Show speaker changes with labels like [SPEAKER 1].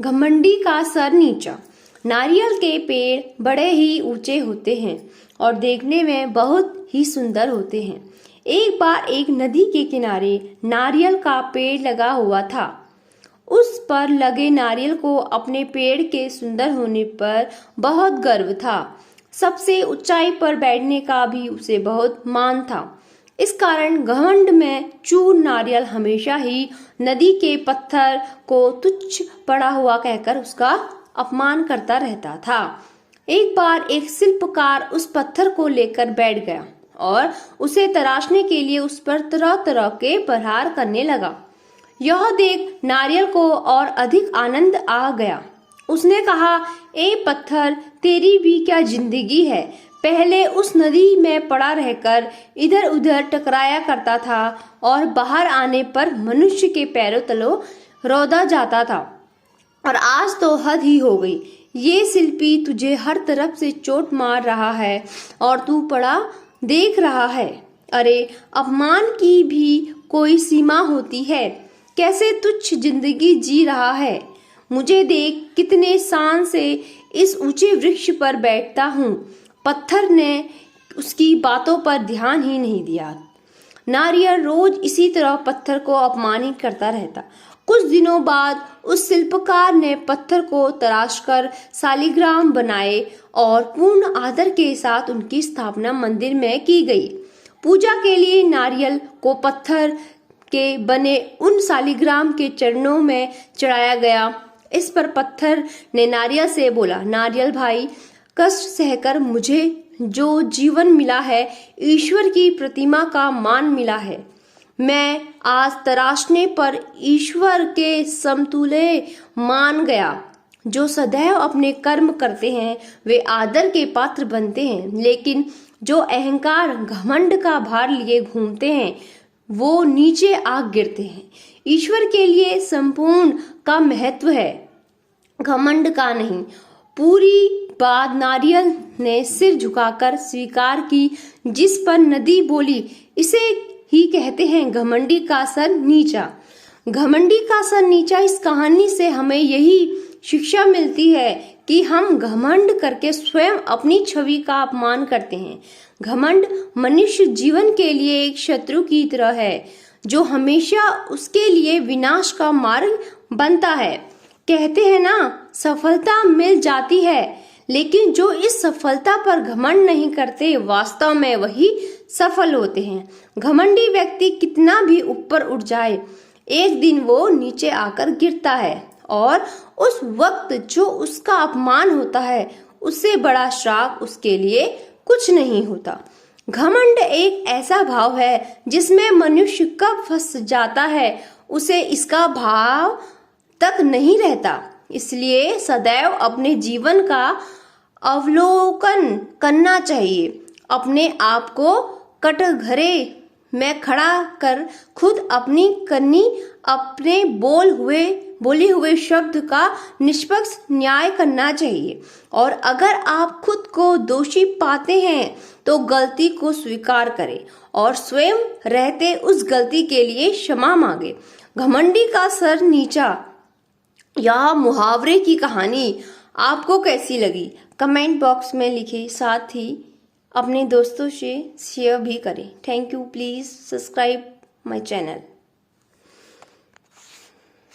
[SPEAKER 1] घमंडी का सर नीचा। नारियल के पेड़ बड़े ही ऊंचे होते हैं और देखने में बहुत ही सुंदर होते हैं। एक बार एक नदी के किनारे नारियल का पेड़ लगा हुआ था। उस पर लगे नारियल को अपने पेड़ के सुंदर होने पर बहुत गर्व था। सबसे ऊंचाई पर बैठने का भी उसे बहुत मान था। इस कारण घमंड में चूर नारियल हमेशा ही नदी के पत्थर को तुच्छ पड़ा हुआ कहकर उसका अपमान करता रहता था। एक बार एक शिल्पकार उस पत्थर को लेकर बैठ गया और उसे तराशने के लिए उस पर तरह तरह के प्रहार करने लगा। यह देख नारियल को और अधिक आनंद आ गया। उसने कहा, ए पत्थर, तेरी भी क्या जिंदगी है। पहले उस नदी में पड़ा रहकर इधर उधर टकराया करता था और बाहर आने पर मनुष्य के पैरों तलों रौंदा जाता था, और आज तो हद ही हो गई। ये शिल्पी तुझे हर तरफ से चोट मार रहा है और तू पड़ा देख रहा है। अरे, अपमान की भी कोई सीमा होती है। कैसे तुच्छ जिंदगी जी रहा है। मुझे देख, कितने शान से इस ऊंचे वृक्ष पर बैठता हूँ। पत्थर ने उसकी बातों पर ध्यान ही नहीं दिया। नारियल रोज इसी तरह पत्थर को अपमानित करता रहता। कुछ दिनों बाद उस शिल्पकार ने पत्थर को तराशकर शालिग्राम बनाए और पूर्ण आदर के साथ उनकी स्थापना मंदिर में की गई। पूजा के लिए नारियल को पत्थर के बने उन शालिग्राम के चरणों में चढ़ाया गया। इस पर पत्थर ने नारियल से बोला, नारियल भाई, कष्ट सहकर मुझे जो जीवन मिला है, ईश्वर की प्रतिमा का मान मिला है। मैं आज तराशने पर ईश्वर के समतुल्य मान गया। जो सदैव अपने कर्म करते हैं वे आदर के पात्र बनते हैं, लेकिन जो अहंकार घमंड का भार लिए घूमते हैं वो नीचे आ गिरते हैं। ईश्वर के लिए संपूर्ण का महत्व है, घमंड का नहीं। पूरी बात नारियल ने सिर झुकाकर स्वीकार की, जिस पर नदी बोली, इसे ही कहते हैं घमंडी का सर नीचा। घमंडी का सर नीचा, इस कहानी से हमें यही शिक्षा मिलती है कि हम घमंड करके स्वयं अपनी छवि का अपमान करते हैं। घमंड मनुष्य जीवन के लिए एक शत्रु की तरह है जो हमेशा उसके लिए विनाश का मार्ग बनता है। कहते हैं ना, सफलता मिल जाती है, लेकिन जो इस सफलता पर घमंड नहीं करते वास्तव में वही सफल होते हैं। घमंडी व्यक्ति कितना भी ऊपर उठ जाए, एक दिन वो नीचे आकर गिरता है, और उस वक्त जो उसका अपमान होता है उससे बड़ा श्राप उसके लिए कुछ नहीं होता। घमंड एक ऐसा भाव है जिसमें मनुष्य कब फंस जाता है उसे इसका भाव तक नहीं रहता। इसलिए सदैव अपने जीवन का अवलोकन करना चाहिए। अपने आप को कटघरे में खड़ा कर खुद अपनी करनी, अपने बोले हुए शब्द का निष्पक्ष न्याय करना चाहिए। और अगर आप खुद को दोषी पाते हैं तो गलती को स्वीकार करें और स्वयं रहते उस गलती के लिए क्षमा मांगे। घमंडी का सर नीचा, यह मुहावरे की कहानी आपको कैसी लगी कमेंट बॉक्स में लिखें, साथ ही अपने दोस्तों से शेयर भी करें। Thank you. Please subscribe my channel.